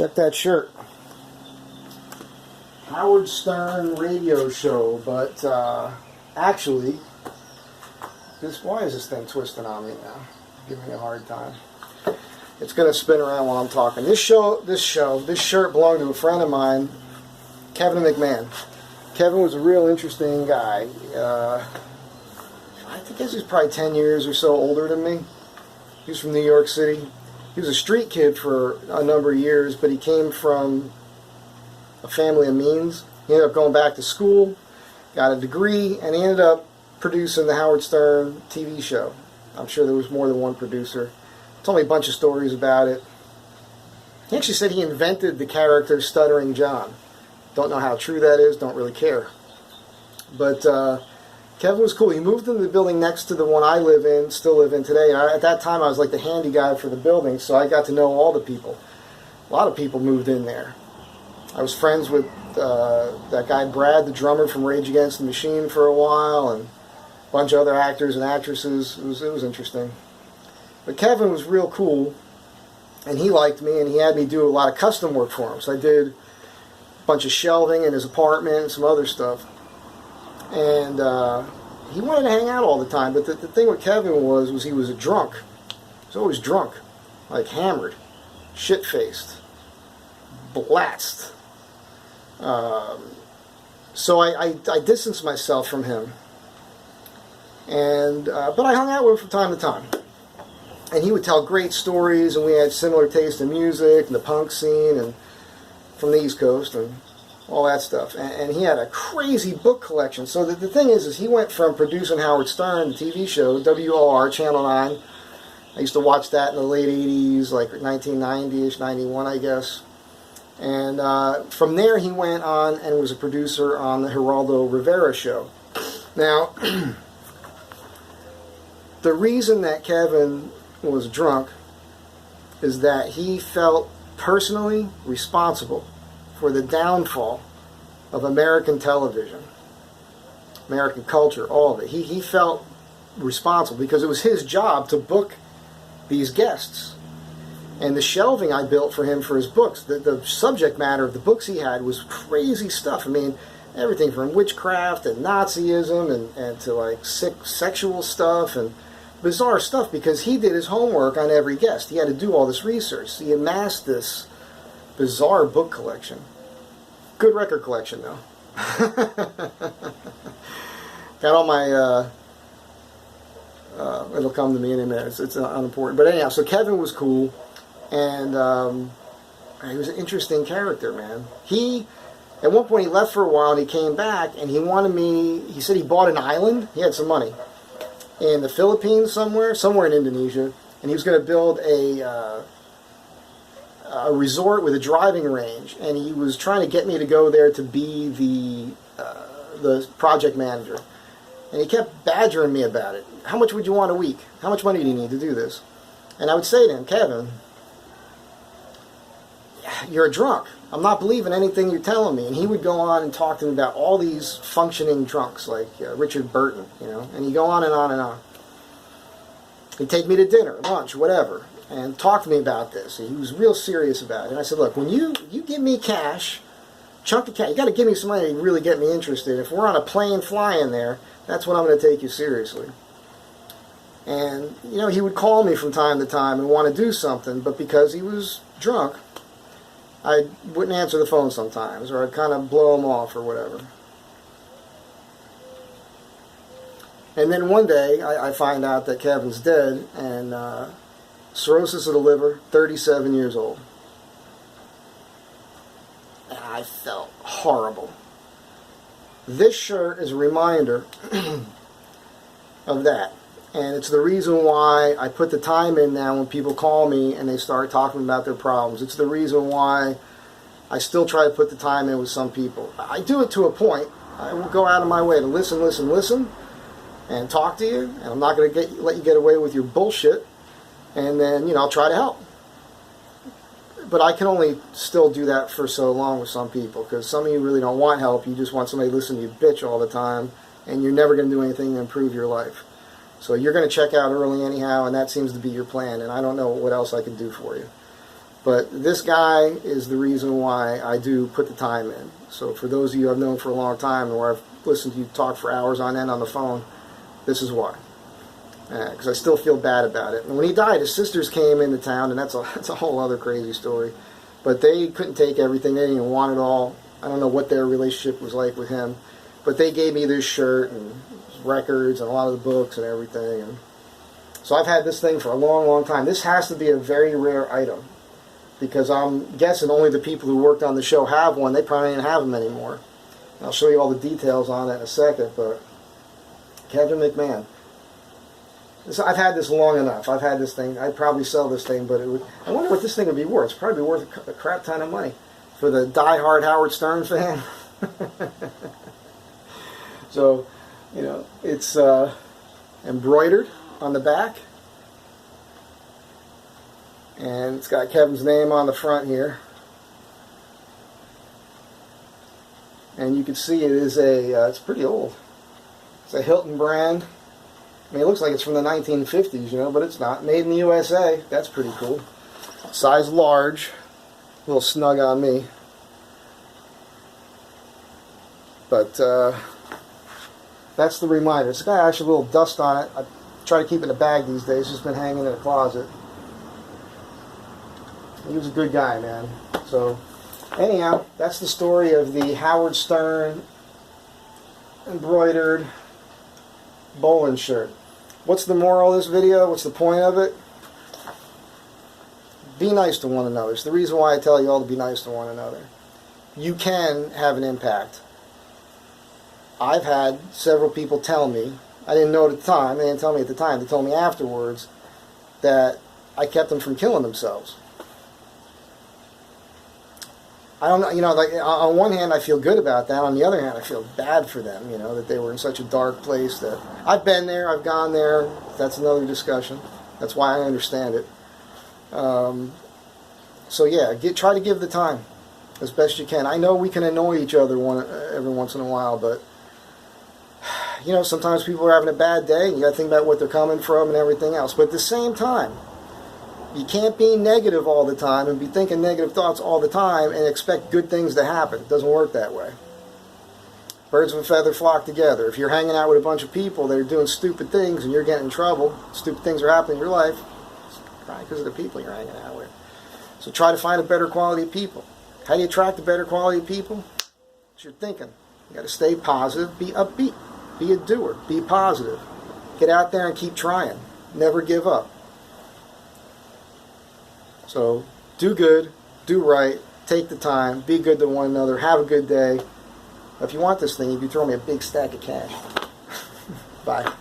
Check that shirt. Howard Stern radio show, but actually, why is this thing twisting on me now? Giving me a hard time. It's going to spin around while I'm talking. This shirt belonged to a friend of mine, Kevin McMahon. Kevin was a real interesting guy. I think he was probably 10 years or so older than me. He was from New York City. He was a street kid for a number of years, but he came from a family of means. He ended up going back to school, got a degree, and he ended up producing the Howard Stern TV show. I'm sure there was more than one producer. Told me a bunch of stories about it. He actually said he invented the character Stuttering John. Don't know how true that is, don't really care. But Kevin was cool. He moved into the building next to the one I live in, still live in today. And at that time, I was like the handy guy for the building, so I got to know all the people. A lot of people moved in there. I was friends with that guy Brad, the drummer from Rage Against the Machine, for a while, and a bunch of other actors and actresses. It was interesting. But Kevin was real cool, and he liked me, and he had me do a lot of custom work for him. So I did a bunch of shelving in his apartment and some other stuff. And he wanted to hang out all the time, but the thing with Kevin was he was a drunk. He was always drunk, like hammered, shit-faced, blasted. So I distanced myself from him, and but I hung out with him from time to time. And he would tell great stories, and we had similar taste in music and the punk scene, and from the East Coast and all that stuff. And he had a crazy book collection. So the thing is he went from producing Howard Stern, the TV show, WOR, Channel 9. I used to watch that in the late 80s, like 1990-ish, 91, I guess. And from there he went on and was a producer on the Geraldo Rivera show. Now, the reason that Kevin was drunk is that he felt personally responsible for the downfall of American television, American culture, all of it. He felt responsible because it was his job to book these guests. And the shelving I built for him for his books, the subject matter of the books he had was crazy stuff. I mean, everything from witchcraft and Nazism and to like sick sexual stuff and bizarre stuff, because he did his homework on every guest. He had to do all this research. He amassed this bizarre book collection. Good record collection, though. Got all my... it'll come to me in a minute. It's unimportant. But anyhow, so Kevin was cool, and he was an interesting character, man. At one point, he left for a while, and he came back, and he said he bought an island. He had some money in the Philippines somewhere in Indonesia, and he was going to build a resort with a driving range, and he was trying to get me to go there to be the project manager. And he kept badgering me about it. How much would you want a week? How much money do you need to do this? And I would say to him, Kevin, you're a drunk. I'm not believing anything you're telling me. And he would go on and talk to me about all these functioning drunks, like Richard Burton, and he'd go on and on and on. He'd take me to dinner, lunch, whatever, and talk to me about this. He was real serious about it. And I said, look, when you give me cash, chunk of cash, you got to give me some money to really get me interested. If we're on a plane flying there, that's when I'm going to take you seriously. And, he would call me from time to time and want to do something, but because he was drunk, I wouldn't answer the phone sometimes, or I'd kind of blow him off or whatever. And then one day, I find out that Kevin's dead, and cirrhosis of the liver, 37 years old. And I felt horrible. This shirt is a reminder of that. And it's the reason why I put the time in now when people call me and they start talking about their problems. It's the reason why I still try to put the time in with some people. I do it to a point. I will go out of my way to listen, and talk to you. And I'm not going to let you get away with your bullshit. And then, I'll try to help. But I can only still do that for so long with some people, because some of you really don't want help. You just want somebody to listen to you bitch all the time, and you're never going to do anything to improve your life. So you're going to check out early anyhow, and that seems to be your plan, and I don't know what else I can do for you. But this guy is the reason why I do put the time in. So for those of you I've known for a long time and where I've listened to you talk for hours on end on the phone, this is why. Because I still feel bad about it. And when he died, his sisters came into town, and that's a whole other crazy story. But they couldn't take everything. They didn't even want it all. I don't know what their relationship was like with him. But they gave me this shirt and records and a lot of the books and everything. And so I've had this thing for a long, long time. This has to be a very rare item, because I'm guessing only the people who worked on the show have one. They probably didn't have them anymore. And I'll show you all the details on that in a second. But Kevin McMahon. I've had this long enough. I've had this thing. I'd probably sell this thing, but I wonder what this thing would be worth. It's probably worth a crap ton of money for the die-hard Howard Stern fan. So, you know, it's embroidered on the back, and it's got Kevin's name on the front here. And you can see it is it's pretty old. It's a Hilton brand. I mean, it looks like it's from the 1950s, you know, but it's not. Made in the USA. That's pretty cool. Size large. A little snug on me. But that's the reminder. It's got actually a little dust on it. I try to keep it in a bag these days. It's just been hanging in a closet. He was a good guy, man. So, anyhow, that's the story of the Howard Stern embroidered bowling shirt. What's the moral of this video? What's the point of it? Be nice to one another. It's the reason why I tell you all to be nice to one another. You can have an impact. I've had several people tell me, I didn't know at the time, they didn't tell me at the time, they told me afterwards that I kept them from killing themselves. I don't know, you know, like, on one hand I feel good about that, on the other hand I feel bad for them, you know, that they were in such a dark place. That I've been there, I've gone there, that's another discussion. That's why I understand it. So yeah, try to give the time as best you can. I know we can annoy each other every once in a while, but you know, sometimes people are having a bad day, and you got to think about what they're coming from and everything else. But at the same time, you can't be negative all the time and be thinking negative thoughts all the time and expect good things to happen. It doesn't work that way. Birds of a feather flock together. If you're hanging out with a bunch of people that are doing stupid things and you're getting in trouble, stupid things are happening in your life, it's probably because of the people you're hanging out with. So try to find a better quality of people. How do you attract a better quality of people? It's your thinking. You got to stay positive, be upbeat, be a doer, be positive. Get out there and keep trying. Never give up. So do good, do right, take the time, be good to one another, have a good day. If you want this thing, you can throw me a big stack of cash. Bye.